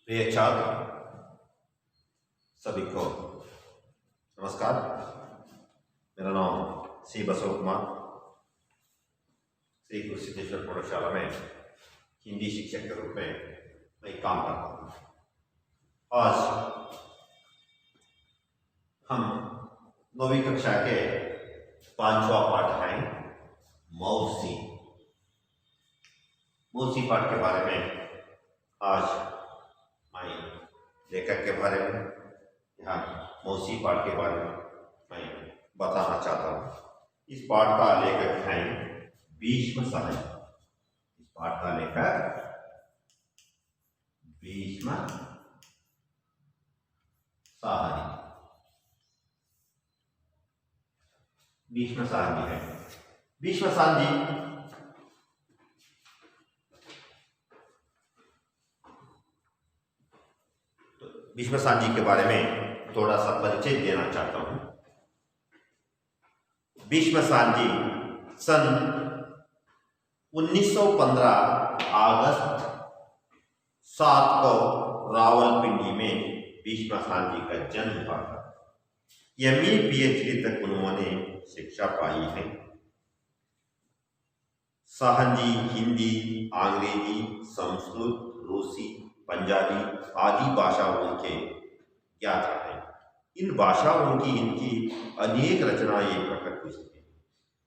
प्रिय छात्र सभी को नमस्कार। मेरा नाम सी बसव कुमार, श्री गुरु सिद्धेश्वर प्रौढ़शाला में हिंदी शिक्षक के रूप में मैं काम करता हूँ। आज हम 9वीं कक्षा के 5वां पाठ है मौसी। मौसी पाठ के बारे में आज मैं लेखक के बारे में यहाँ मौसी पाठ के बारे में मैं बताना चाहता हूँ। इस पाठ का लेखक है भीष्म साहनी। इस पाठ का लेखक भीष्म साहनी है। भीष्म साहनी भीष्म साहनी के बारे में थोड़ा सा परिचय देना चाहता हूं। भीष्म साहनी सन 1915 अगस्त 7 को रावलपिंडी में भीष्म साहनी का जन्म हुआ था। एमए पीएचडी तक उन्होंने शिक्षा पाई है। साहनी हिंदी, अंग्रेजी, संस्कृत, रूसी, पंजाबी आदि भाषाओं के ज्ञाता है। इन भाषाओं की इनकी अनेक रचनाएं प्रकट हुई हैं।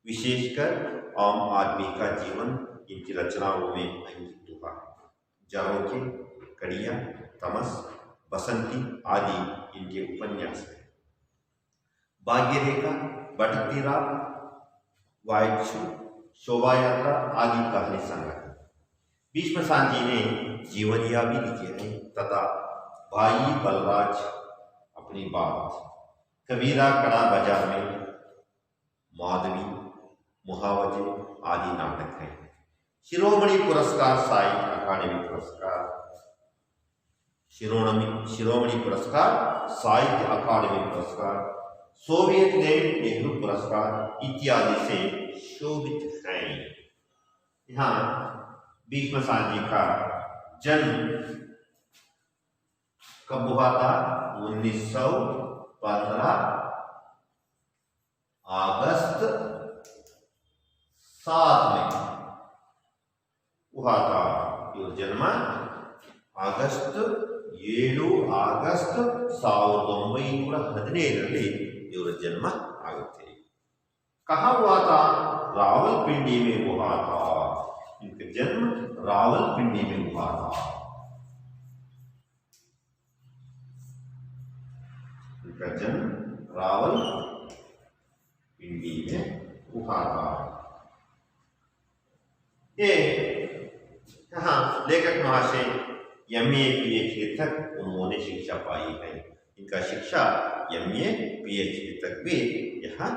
विशेषकर आम आदमी का जीवन इनकी रचनाओं में अंकित हुआ है। जरोखे, कड़िया, तमस, बसंती आदि इनके उपन्यास हैं। भाग्यरेखा, भटकती रात, वायुक्षु, शोभा यात्रा आदि कहानी संग्रह। भीष्म साहनी ने जीवनिया भी लिखे हैं तथा भाई बलराज अपनी बात, कबीरा कड़ा बाजार में, माधवी, मुहावजे आदि नाटक हैं। शिरोमणि पुरस्कार, साहित्य अकादमी पुरस्कार, शिरोमणि पुरस्कार, साहित्य अकादमी पुरस्कार, सोवियत नेहरू पुरस्कार इत्यादि से शोभित हैं। यहाँ भीष्म साहनी का जन्म कब हुआ था? 1915 अगस्त 7 में हुआ था। जन्म अगस्त 7 ಆಗಸ್ಟ್ 1917 ಇವರ जन्म आगुत्ते। कहाँ हुआ था? रावलपिंडी में हुआ था। इनका जन्म रावलपिंडी में हुआ था। इनका जन्म रावलपिंडी में हुआ था। ये यहाँ लेखक महाशय एमए पीएचडी तक उन्होंने शिक्षा पाई है। इनका शिक्षा एमए पीएचडी तक भी यहाँ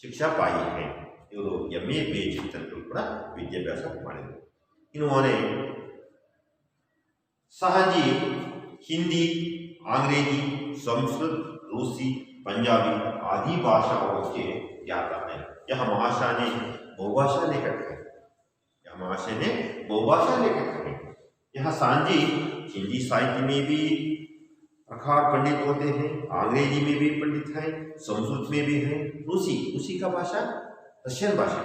शिक्षा पाई है। इವರು एमए पीएचडी तक ಕೂಡ ವಿದ್ಯಾಭ್ಯಾಸ ಮಾಡಿದರು। इन्होंने साहनी हिंदी, अंग्रेजी, संस्कृत, रूसी, पंजाबी आदि भाषाओं के ज्ञाता है। यह महाशय ने बहुभाषा लेखक है। यह साहनी हिंदी साहित्य में भी अखाड़ पंडित होते हैं, अंग्रेजी में भी पंडित हैं, संस्कृत में भी हैं, रूसी का भाषा रशियन भाषा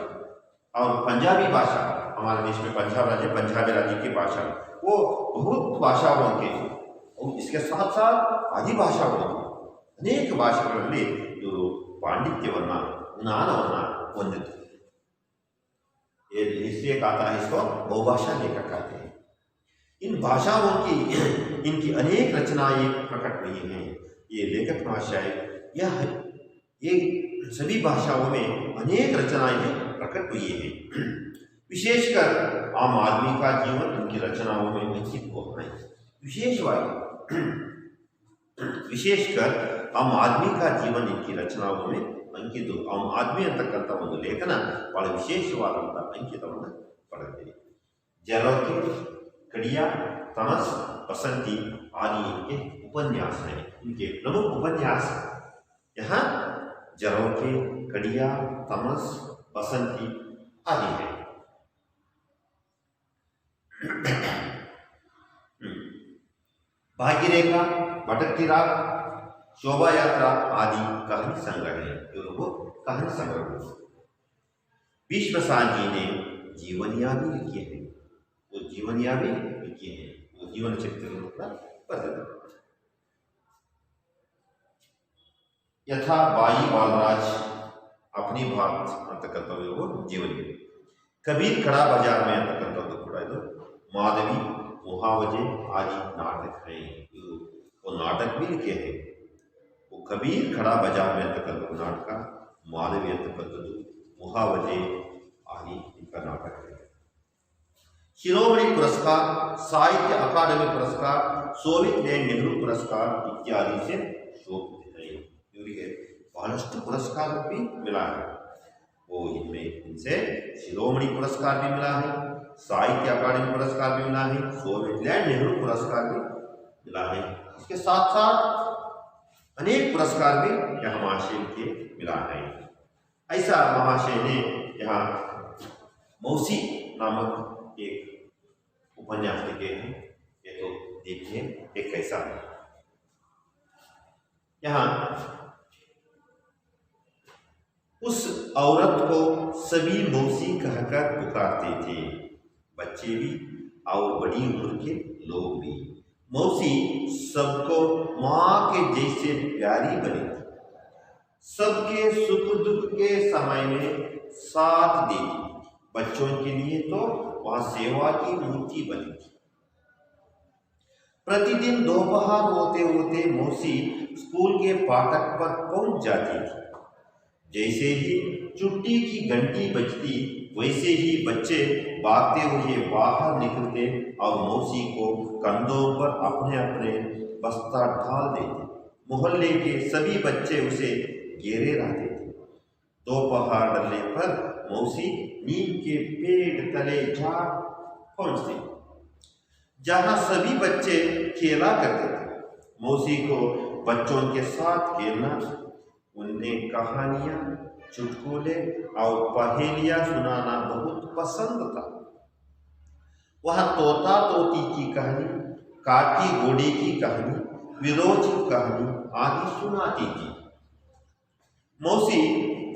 और पंजाबी भाषा, हमारे देश में पंजाबी राज्य की भाषा, वो बहुत भाषाओं के और इसके साथ साथ आदि भाषाओं के अनेक ಭಾಷೆಗಳಲ್ಲಿ ಇವರು ಪಾಂಡಿತ್ಯವನ್ನ ಜ್ಞಾನವನ್ನ ಹೊಂದಿದ್ರು। इसलिए कहता है इसको बहुभाषा लेखक कहते हैं। इन भाषाओं की इनकी अनेक रचनाएं प्रकट हुई हैं। ये लेखक महाशय ये सभी भाषाओं में अनेक रचनाएं प्रकट हुई हैं। विशेषकर आम आदमी का जीवन उनकी रचनाओं में अंकित हुआ है। विशेषकर आम आदमी का जीवन इनकी रचनाओं में अंकित आम आदमी ಅಂತಕ್ಕಂಥ ಒಂದು ಲೇಖನ ಬಹಳ ವಿಶೇಷವಾದಂಥ ಅಂಕಿತವನ್ನು ಪಡೆದಿದೆ। जरोखे, कड़िया, तमस, बसंती आदि इनके उपन्यास हैं। इनके प्रमुख उपन्यास यहाँ जरोखे, कड़िया, तमस, बसंती आदि हैं। भाग्यरेखा, भटकती रात, शोभा यात्रा आदि कहानी संग्रह है। वो कहानी संग्रह भीष्मसार जी ने जीवनिया भी लिखी है। वो जीवनिया भी लिखी है, वो जीवन चरित्र यथा बाई बालराज अपनी बात ಅಂತ ಕರ್ತವ್ಯ जीवन कबीर खड़ा बाजार में ಅಂತ ಕರ್ತವ್ಯ ಕೂಡ ಇದು माधवी मुहावजे आदि नाटक है। वो नाटक भी लिखे हैं। वो कबीर खड़ा बाजार में ಅಂತ नाटक, माधवी ಅಂತಕ್ಕಂಥದ್ದು मुहावजे आदि इनका नाटक है। शिरोमणि पुरस्कार, साहित्य अकादमी पुरस्कार, सोवियत नेहरू पुरस्कार इत्यादि से शोभित है। बहत पुरस्कार भी मिला है। वो इनमें इनसे शिरोमणि पुरस्कार भी मिला है, साहित्य अकादमी पुरस्कार भी मिला है, सोवियत नेहरू पुरस्कार भी मिला है। इसके साथ साथ अनेक पुरस्कार भी यह महाशय के मिला है। ऐसा महाशय ने यहाँ मौसी नामक एक उपन्यास लिखे हैं। ये तो देखिए एक कैसा है। यहाँ उस औरत को सभी मौसी कहकर पुकारते थे, बच्चे भी और बड़ी उम्र के लोग भी। मौसी सबको माँ के जैसे प्यारी बनी थी। सबके सुख दुख के समय में साथ देती थी। बच्चों के लिए तो वह सेवा की मूर्ति बनी थी। प्रतिदिन दोपहर होते होते मौसी स्कूल के फाटक पर पहुंच जाती थी। जैसे ही छुट्टी की घंटी बजती वैसे ही बच्चे भागते हुए बाहर निकलते और मौसी को कंधों पर अपने अपने बस्ता ढाल देते। मोहल्ले के सभी बच्चे उसे घेरे रहते थे। दोपहर डलने पर मौसी नीम के पेड़ तले जा पहुंचती, जहां सभी बच्चे खेला करते थे। मौसी को बच्चों के साथ खेलना, उन्हें कहानियां, चुटकुले और पहेलियां सुनाना बहुत पसंद था। वह तोता तोती की कहानी, काटी घोड़े की कहानी, विरोची कहानी आदि सुनाती थी। मौसी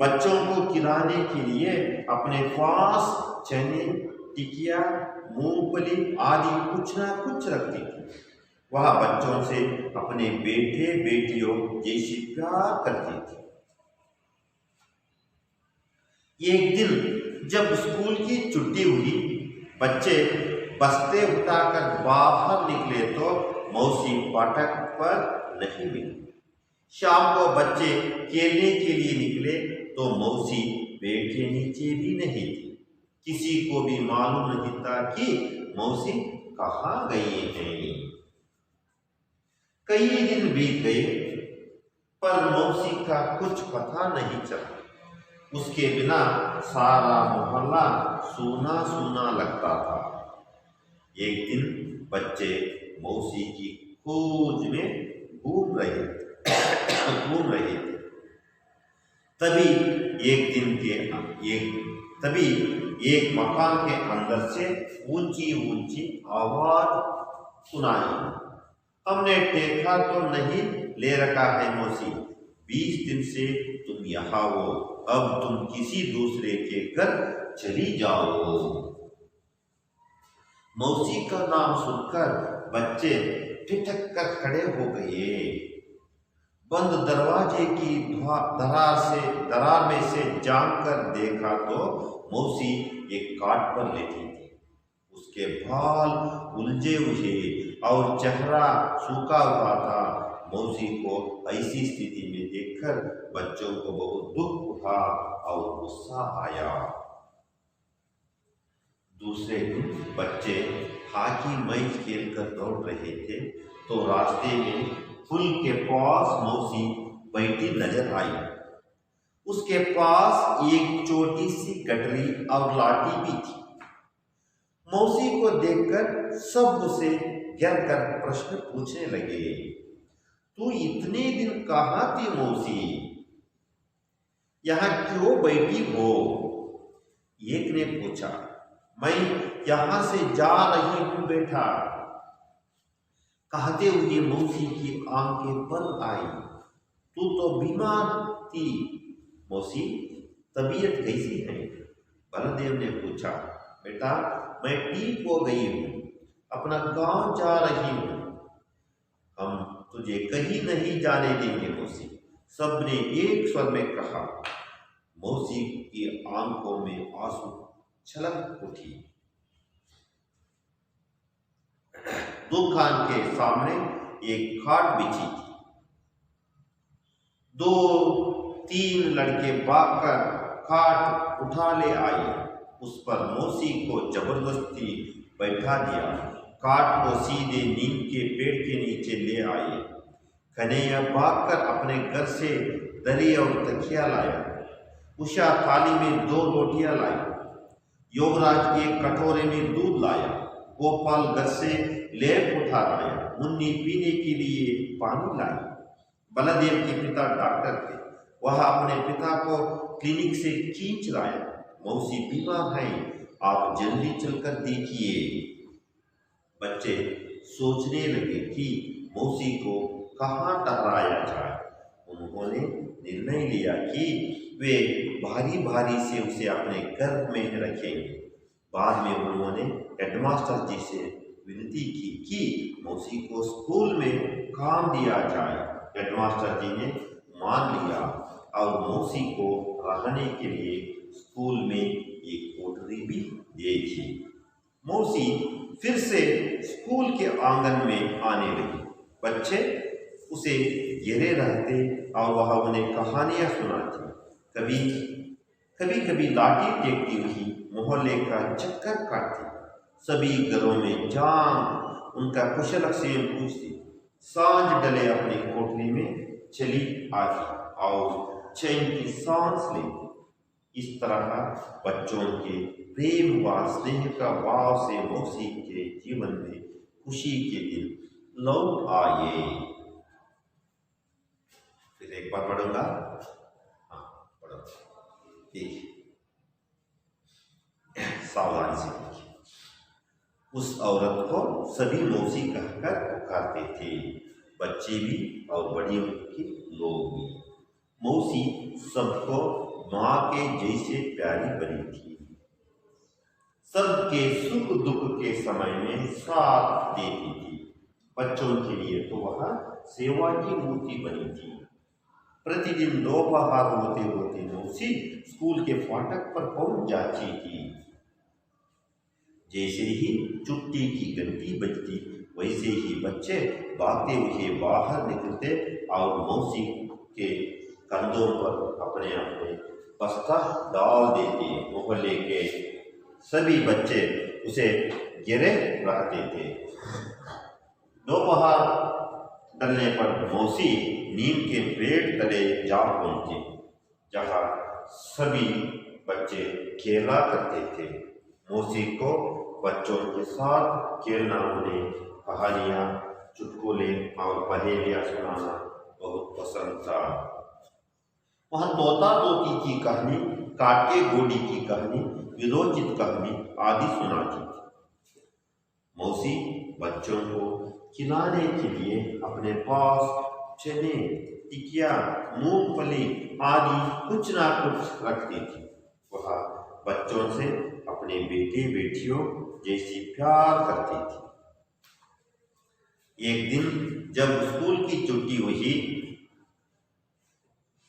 बच्चों को खिलाने के लिए अपने पास चने, टिकिया, मूंगफली आदि कुछ ना कुछ रखती थी। वह बच्चों से अपने बेटे बेटियों जैसी प्यार करती थी। एक दिन जब स्कूल की छुट्टी हुई, बच्चे बस्ते उठाकर बाहर निकले तो मौसी फाटक पर नहीं मिली। शाम को बच्चे खेलने के लिए निकले तो मौसी पेड़ के नीचे भी नहीं थी। किसी को भी मालूम नहीं था कि मौसी कहाँ गई है। कई दिन बीत गए पर मौसी का कुछ पता नहीं चला। उसके बिना सारा मोहल्ला सूना सूना लगता था। एक दिन बच्चे मौसी की खोज में घूम रहे थे। तभी एक मकान के अंदर से ऊंची ऊंची आवाज सुनाई। हमने देखा तो नहीं ले रखा है मौसी, 20 दिन से तुम यहाँ हो, अब तुम किसी दूसरे के घर चली जाओ। मौसी का नाम सुनकर बच्चे ठिठक कर खड़े हो गए। बंद दरवाजे की दरार में से झांक कर देखा तो मौसी एक काट पर लेटी थी। उसके बाल उलझे हुए और चेहरा सूखा हुआ था। मौसी को ऐसी स्थिति में देखकर बच्चों को बहुत दुख उठा और गुस्सा आया। दूसरे दिन बच्चे हॉकी मैच खेलकर दौड़ रहे थे तो रास्ते में पुल के पास मौसी बैठी नजर आई। उसके पास एक छोटी सी गठरी और लाठी भी थी। मौसी को देखकर सब उसे गिर कर प्रश्न पूछने लगे। तू इतने दिन कहाँ थी मौसी? यहाँ क्यों बैठी हो? एक ने पूछा। मैं यहाँ से जा रही हूँ बेटा। कहते हुए मौसी की आंखें बल आई। तू तो बीमार थी मौसी, तबीयत कैसी है? बलदेव ने पूछा। बेटा, मैं ठीक हो गई हूँ, अपना गांव जा रही हूँ। हम तुझे कहीं नहीं जाने देंगे मौसी, सबने एक स्वर में कहा। मौसी की आंखों में आंसू छलक उठी। दुकान के सामने एक खाट बिछी थी। 2-3 लड़के भागकर खाट उठा ले आए। उस पर मौसी को जबरदस्ती बैठा दिया। खाट को सीधे नीम के पेड़ के नीचे ले आए। कन्हैया भागकर अपने घर से दरी और तकिया लाया। उषा थाली में 2 रोटियां लाई। योगराज एक कटोरे में दूध लाया। गोपाल घर से लेप उठा लाया। मुन्नी पीने के लिए पानी लाई। बलदेव के पिता डॉक्टर थे, वह अपने पिता को क्लिनिक से खींच लाया। मौसी बीमार है, आप जल्दी चलकर देखिए। बच्चे सोचने लगे कि मौसी को कहाँ टहराया जाए। उन्होंने निर्णय लिया कि वे भारी भारी से उसे अपने घर में रखेंगे। बाद में उन्होंने हेडमास्टर जी से विनती की कि मौसी को स्कूल में काम दिया जाए। हेडमास्टर जी ने मान लिया और मौसी को रहने के लिए स्कूल में एक कोठरी भी दी थी। मौसी फिर से स्कूल के आंगन में आने लगी। बच्चे उसे घेरे रहते और वह उन्हें कहानियां सुनाती। कभी लाठी टेकती हुई मोहल्ले का चक्कर काटती। सभी घरों में जान उनका कुशल क्षेम पूछती। सांझ डले अपनी कोठरी में चली आती और चैन की सांस लेती। इस तरह बच्चों के प्रेम व स्नेह का भाव से मौसी के जीवन में खुशी के दिन लौट आए। फिर एक बार पढ़ूंगा। हाँ, पढ़ो। देखिए, सावधानी से देखिए। उस औरत को सभी मौसी कहकर पुकारते थे, बच्चे भी और बड़ी उम्र के लोग भी। मौसी सबको माँ के जैसे प्यारी बनी थी। सबके सुख दुख के समय में साथ देती थी। बच्चों के लिए तो वह सेवा की मूर्ति बनी थी। प्रतिदिन दोपहर होते होते मौसी स्कूल के फाटक पर पहुंच जाती थी। जैसे ही छुट्टी की घंटी बजती, वैसे ही बच्चे भागते हुए बाहर निकलते और मौसी के कंधों पर अपने अपने बस्ता डाल देते। मोहल्ले के सभी बच्चे उसे घेरे रहते थे। दोपहर डलने पर मौसी नीम के पेड़ तले जा पहुंचे, जहां सभी बच्चे खेला करते थे। मौसी को बच्चों के साथ खेलना, उन्हें कहानियां, चुटकुले और पहेलियां सुनाना बहुत पसंद था। वह तोता तोती की कहानी, काटे गोड़ी की कहानी, विरोचित कहानी आदि सुनाती थी। मौसी बच्चों को खिलाने के लिए अपने पास चने, टिकिया, मूंगफली आदि कुछ ना कुछ रखती थी। वह बच्चों से अपने बेटे बेटियों जैसी प्यार करती थी। एक दिन जब स्कूल की छुट्टी हुई,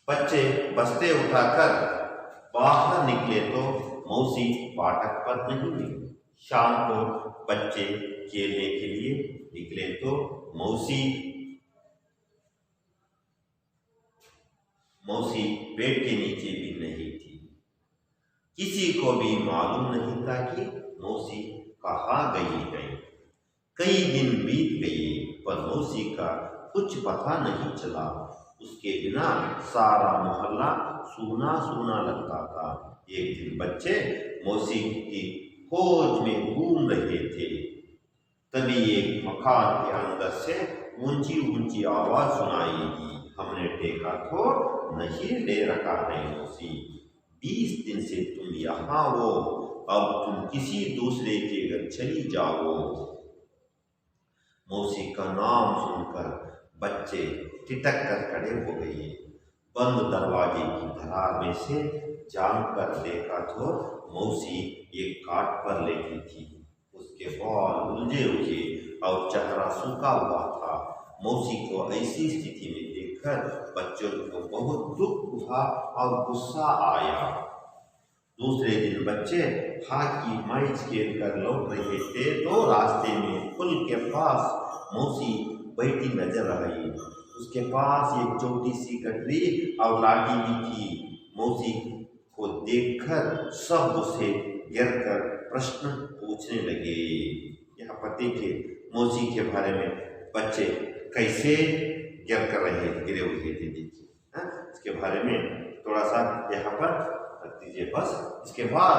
बच्चे बस्ते उठाकर बाहर निकले तो मौसी फाटक पर नहीं मिली। शाम को बच्चे खेलने के लिए निकले तो मौसी पेड़ के नीचे भी नहीं थी। किसी को भी मालूम नहीं था कि मौसी कहाँ गई है। कई दिन बीत गए पर मौसी का कुछ पता नहीं चला। उसके बिना सारा मोहल्ला सूना सूना लगता था। एक दिन बच्चे मौसी की खोज में घूम रहे थे। तभी एक मकान के अंदर से ऊंची ऊंची आवाज सुनाई दी। हमने देखा तो नहीं ले रखा है मौसी, 20 दिन से तुम यहाँ हो, अब तुम किसी दूसरे के घर चली जाओ। मौसी का नाम सुनकर बच्चे ठिठक कर खड़े हो गए। बंद दरवाजे की दरार में से झांक कर देखा तो मौसी एक काट पर लेटी थी। उसके बाल उलझे उलझे और चेहरा सूखा हुआ था। मौसी को ऐसी स्थिति में देखकर बच्चों को बहुत दुख हुआ और गुस्सा आया। दूसरे दिन बच्चे हाथ की मैच खेल कर लौट रहे थे तो रास्ते में पुल के पास मौसी बैठी नजर आई। उसके पास एक छोटी सी गठरी और लाठी भी थी। मौसी को देखकर सब उसे गिर कर प्रश्न पूछने लगे। यहाँ पर देखिए मौसी के बारे में बच्चे कैसे गिरे हुए थे। देखिए इसके बारे में थोड़ा सा यहाँ पर रख दीजिए बस। इसके बाद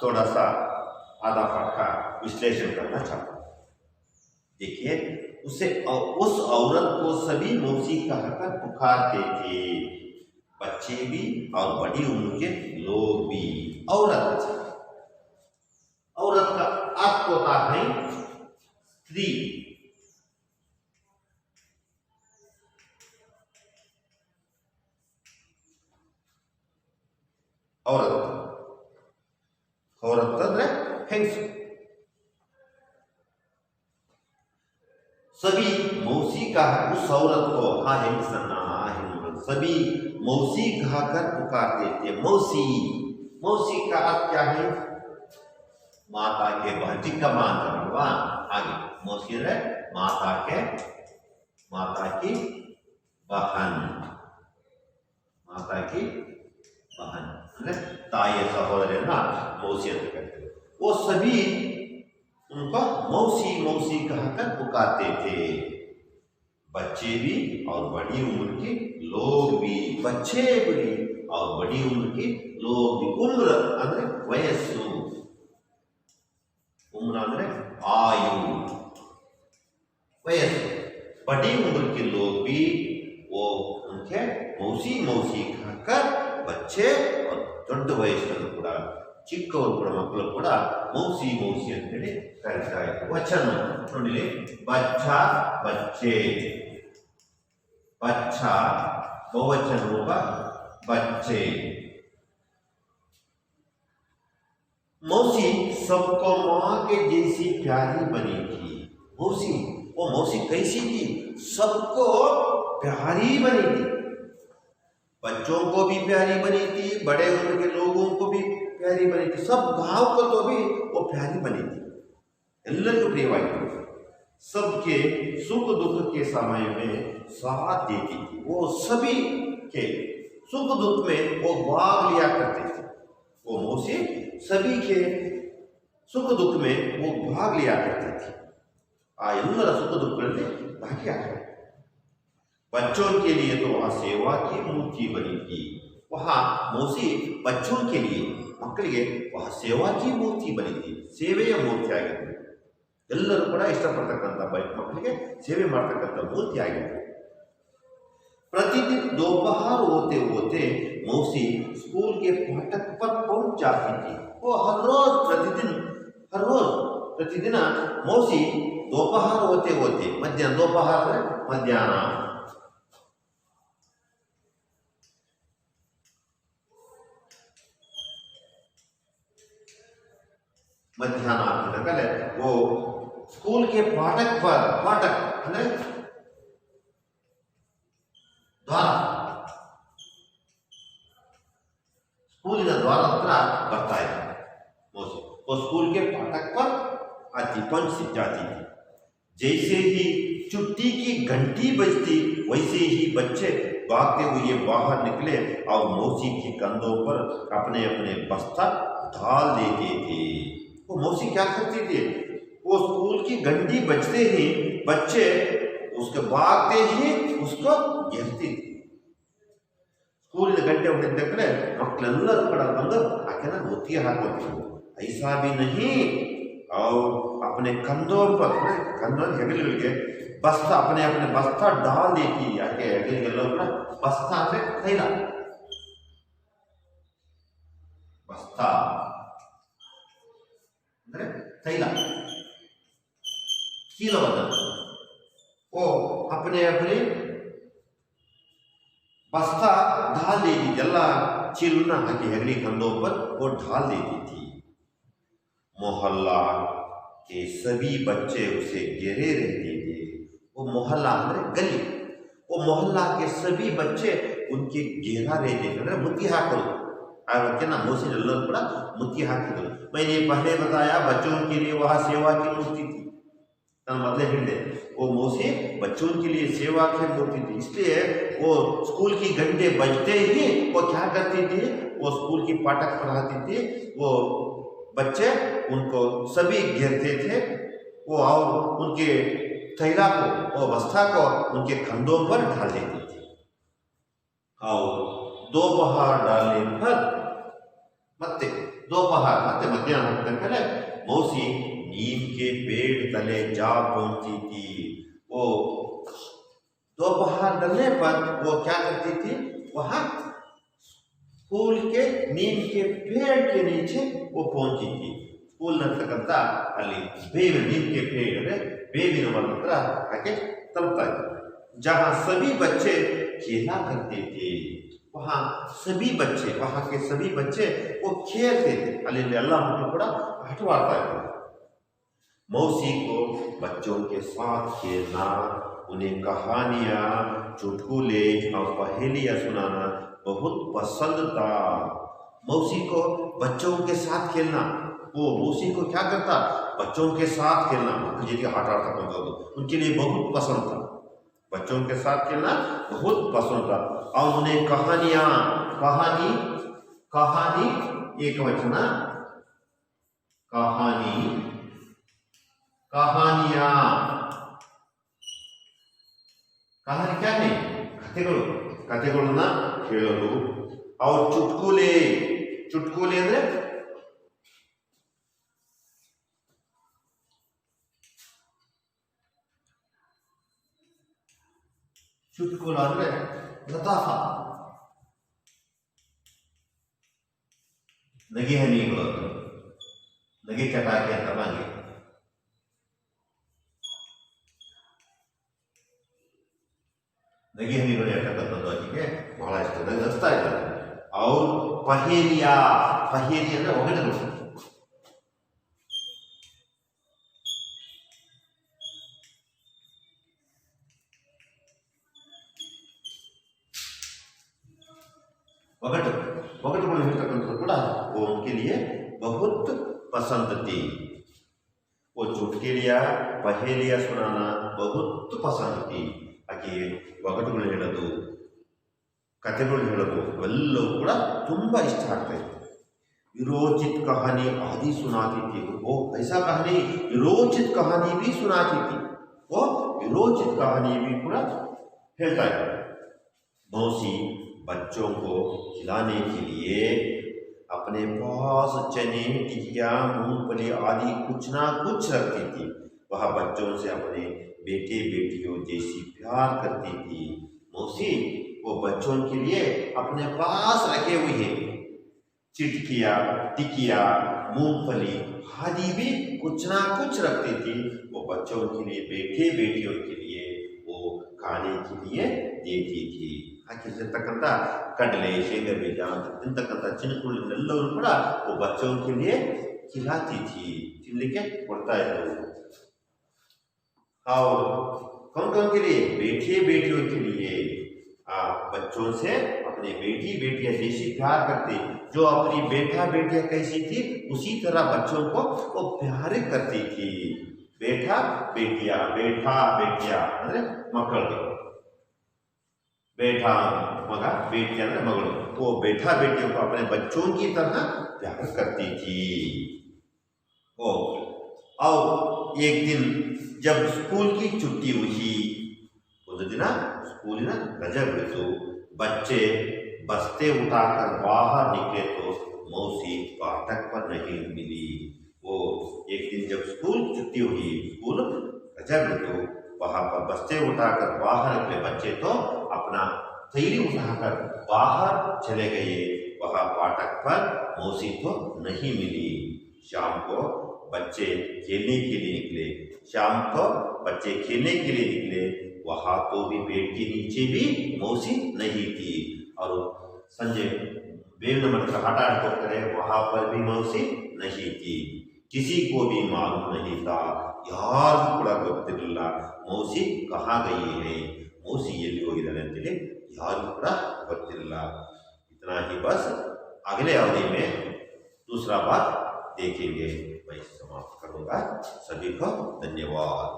थोड़ा सा आधा पाठ का विश्लेषण करना चाहता हूँ। देखिए उस औरत को सभी मौसी कहकर पुकारते थे, बच्चे भी और बड़ी उम्र के लोग भी। औरत का अर्थ होता है स्त्री। औरत ಅಂದ್ರೆ ಹೆಂಗಸು। सभी मौसी का उस औरत को सभी मौसी कहकर पुकारते थे। मौसी का अर्थ क्या है? माता के बहन का मान करवा आगे मौसी है माता की बहन ಅಂದ್ರೆ ತಾಯಿಯ ಸಹೋದರಿಯನ್ನ मौसी ಅಂತ कहते। वो सभी उनका मौसी कहकर पुकारते थे, बच्चे भी और बड़ी उम्र के लोग भी। बच्चे भी और बड़ी उम्र के लोग भी। उम्र ಅಂದ್ರೆ वयस्सु, उम्र ಅಂದ್ರೆ आयु, वयस्सु। बड़ी उम्र के लोग भी वो उनके मौसी कहकर बच्चे और ದೊಡ್ಡ ವಯಸ್ಸಿನವರು ಕೂಡ ಚಿಕ್ಕವರು ಕೂಡ ಮಕ್ಕಳು ಕೂಡ ಮೌಸಿ ಅಂತೇಳಿ ಕರೀತಾ ಇದ್ರು। ವಚನ ನೋಡಿ, ಬಚ್ಚಾ ಬಚ್ಚೆ, बच्चा बहुवचन रूप बच्चे। मौसी सबको मां के जैसी प्यारी बनी थी। मौसी कैसी थी? सबको प्यारी बनी थी। बच्चों को भी प्यारी बनी थी, बड़े उम्र के लोगों को भी प्यारी बनी थी। सब गांव को तो भी वो प्यारी बनी थी, ಎಲ್ಲರಿಗೂ ಪ್ರಿಯವಾಗಿತ್ತು। सबके सुख दुख के समय में साथ देती थी। वो सभी के सुख दुख में वो भाग लिया करते थे। वो मौसी सभी के सुख दुख में वो भाग लिया करती थी। ಎಲ್ಲರ सुख दुखಗಳಲ್ಲಿ ಭಾಗಿಯಾಗಬೇಕು। बच्चों के लिए तो वहाँ सेवा की मूर्ति बनी थी। वहाँ मौसी बच्चों के लिए ಮಕ್ಕಳಿಗೆ वहाँ सेवा की मूर्ति बनी थी, ಸೇವೆಯ ಮೂರ್ತಿ ಆಗಿತ್ತು। ಎಲ್ಲರೂ ಕೂಡ ಇಷ್ಟಪಡ್ತಕ್ಕಂಥ ಮಕ್ಕಳಿಗೆ ಸೇವೆ ಮಾಡ್ತಕ್ಕಂಥ ಮೂರ್ತಿ ಆಗಿತ್ತು। प्रतिदिन दोपहर होते होते मौसी स्कूल के फाटक पर पहुंच जाती थी। वो हर रोज प्रतिदिन मौसी दोपहर होते होते मध्याह्न ಆಗ್ತಿದ್ದಾಗಲೇ वो स्कूल के फाटक ಅಂದ್ರೆ द्वार, स्कूलिನ द्वार हत्र ಬರ್ತಾ है मौसी। वो स्कूल के फाटक पर पहुंच जाती थी। जैसे ही छुट्टी की घंटी बजती वैसे ही बच्चे भागते हुए बाहर निकले और मौसी के कंधों पर अपने अपने बस्ता डाल देते थे। वो मौसी क्या करती थी? वो स्कूल की घंटी बजते ही बच्चे उसके भागते ही उसको घेरती थी। स्कूल घंटे ಹೊಡೆದಕ್ಕೆ ಮಕ್ಕಳೆಲ್ಲರೂ ಕೂಡ ಬಂದು ಆಕೆನ ಮುತ್ತಿಗೆ ಹಾಕೋತಿದ್ರು। ऐसा भी नहीं, और अपने कंधों पर ಹೆಗಲಿಗೆ बस्ता अपने बस्ता डाल देती। ಯಾಕೆ ಹೆಗಲಿಗೆಲ್ಲ बस्ता ಅಂದ್ರೆ ತೈಲ, बस्ता ಅಂದ್ರೆ ತೈಲ, ಚೀಲವನ್ನ अपने अपने बस्ता ढाल देती थी, अल्लाह चिलना की हेगड़ी कंधों पर वो ढाल देती थी। मोहल्ला के सभी बच्चे उसे घेरे रहते थे। वो मोहल्ला गली, वो मोहल्ला के सभी बच्चे उनके घेरा रहते थे। मुत्ती हाकल ना मोसी पड़ा मुत्ती हाकिदल। मैंने पहले बताया बच्चों के लिए वहाँ सेवा की मूर्ति थी, मतलब हिंदे वो मोसी बच्चों के लिए सेवा की मूर्ति थी। इसलिए वो स्कूल की घंटे बजते ही वो क्या करती थी, वो स्कूल की पाठक पढ़ाती थी, वो बच्चे उनको सभी घेरते थे। वो और उनके थैला को और बस्ता को उनके कंधों पर ढाल देती थी। और दोपहर डालने पर ಮತ್ತೆ दोपहर ಮತ್ತೆ मध्याह्न होने मौसी नीम के पेड़ तले जा पहुंची थी। वो दोपहर डलने पर वो क्या करती थी, वहां स्कूल के नीम के पेड़ के नीचे वो पहुंची थी। स्कूल नರ್ತಕ್ಕಂತ ಅಲ್ಲಿ ಬೇವಿನ नीम के पेड़ ಬೇವಿನ ಮರದ ಹತ್ರ ಆಕೆ ತಲುಪ್ತಾ ಇತ್ತು। जहां सभी बच्चे खेला करते थे, वहां सभी बच्चे, वहां के सभी बच्चे वो खेलते थे। ಅಲ್ಲಿ ಎಲ್ಲ ಮಕ್ಕಳು ಕೂಡ ಆಟವಾಡ್ತಾ ಇದ್ರು। मौसी को बच्चों के साथ खेलना, उन्हें कहानियां, चुटकुले और पहेलियां सुनाना बहुत पसंद था। मौसी को बच्चों के साथ खेलना, वो मौसी को क्या करता, बच्चों के साथ खेलना आटा उनके लिए बहुत पसंद था। बच्चों के साथ खेलना बहुत पसंद था। और उन्हें कहानियां, कहानी कहानी एक वचन, कहानी कहानियां, कहानी क्या है, ಕಥೆಗಳು, ಕಥೆಗಳನ್ನ ಹೇಳೋದು। और ಚುಟ್ಕುಲೆ, ಚುಟ್ಕುಲೆ ಅಂದ್ರೆ ಚುಟ್ಕುಲ ಅಂದ್ರೆ ಲತಾಫ, ನಗೆ ಹನಿಗಳು, ನಗೆ ಚಟಾಕಿ ಅಂತ ಹಾಗೆ। ನಗೆ ಹನಿಗಳು ಹೇಳ್ತಕ್ಕಂಥದ್ದು ಆಕೆಗೆ ಬಹಳ ಇಷ್ಟ, ನನಗೆ ಅನಿಸ್ತಾ ಇದ್ದಾರೆ। ಅವ್ರು ಪಹೇಲಿಯಾ, ಪಹೇಲಿ ಅಂದ್ರೆ ಒಗಟುಗಳು, ಒಗಟು ಒಗಟುಗಳು ಹೇಳ್ತಕ್ಕಂಥದ್ದು ಕೂಡ वो उनके लिए बहुत पसंद थी। वो चुटकुलियां पहेलियां सुनाना बहुत पसंद थी। ಆಕೆ ಒಗಟುಗಳು ಹೇಳೋದು, ಕಥೆಗಳು ಹೇಳೋದು ಎಲ್ಲವೂ ಕೂಡ ತುಂಬ ಇಷ್ಟ ಆಗ್ತಾ ಇತ್ತು। विरोचित कहानी आदि सुनाती थी। वो ऐसा कहानी, विरोचित कहानी भी सुनाती थी, वो विरोचित कहानी भी पूरा ಹೇಳ್ತಾ ಇತ್ತು। मौसी बच्चों को खिलाने के लिए अपने पास चने, टिकिया, मूंगफली आदि कुछ ना कुछ रखती थी। वह बच्चों से अपने बेटे बेटियों जैसी प्यार करती थी। मौसी वो बच्चों के लिए अपने पास रखे हुए हैं चिटकिया, टिकिया, मूंगफली आदि भी कुछ ना कुछ रखती थी। वो बच्चों के लिए, बेटे बेटियों के लिए वो खाने के लिए देती थी। ಹಾಕಿರ್ತಕ್ಕಂಥ ಕಡಲೆ, ಶೇಂಗಾ ಬೀಜ ತಿಂತಕ್ಕಂಥ ಚಿನುಕುಗಳನ್ನೆಲ್ಲವೂ ಕೂಡ वो बच्चों के लिए खिलाती थी, ತಿನ್ನಲಿಕ್ಕೆ ಕೊಡ್ತಾ ಇದ್ರು। और कौन कौन के लिए, बेटे बेटियों के लिए। बच्चों से अपने बेटी बेटियां जैसी प्यार करती, जो अपनी बेटा बेटियां कैसी थी उसी तरह बच्चों को वो प्यार करती थी। बेटा बेटिया, बेटा बेटिया ಅಂದ್ರೆ ಮಕ್ಕಳು, बेटा मगा, बेटी ಅಂದ್ರೆ मगड़ू। वो बेटा बेटियों को अपने बच्चों की तरह प्यार करती थी। और एक दिन जब स्कूल की छुट्टी हुई, उस दिन स्कूल रजा बिड़िತು, बच्चे बस्ते उठाकर बाहर निकले तो मौसी फाटक पर नहीं मिली। वो एक दिन जब स्कूल छुट्टी हुई, स्कूल रजा बिड़िತು, वहां पर बस्ते उठाकर बाहर निकले बच्चे तो अपना थैली उठाकर बाहर चले गए। वहां फाटक पर मौसी तो नहीं मिली। शाम को बच्चे खेलने के लिए निकले, शाम को बच्चे खेलने के लिए निकले वहां तो भी पेड़ के नीचे भी मौसी नहीं थी। और संजय 2 नंबर का हाटा रिपोर्ट करें, वहां पर भी मौसी नहीं थी। किसी को भी मालूम नहीं था, यार ಕೂಡ ಗೊತ್ತಿರಲಿಲ್ಲ मौसी कहाँ गई है, मौसी ಎಲ್ಲಿ ಹೋಗಿದ್ದಾಳೆ ಅಂತೇಳಿ ಯಾರಿಗೂ ಕೂಡ ಗೊತ್ತಿರಲಿಲ್ಲ। इतना ही बस, अगले अवधि में दूसरा बात देखेंगे। मैं समाप्त करूंगा। सभी को धन्यवाद।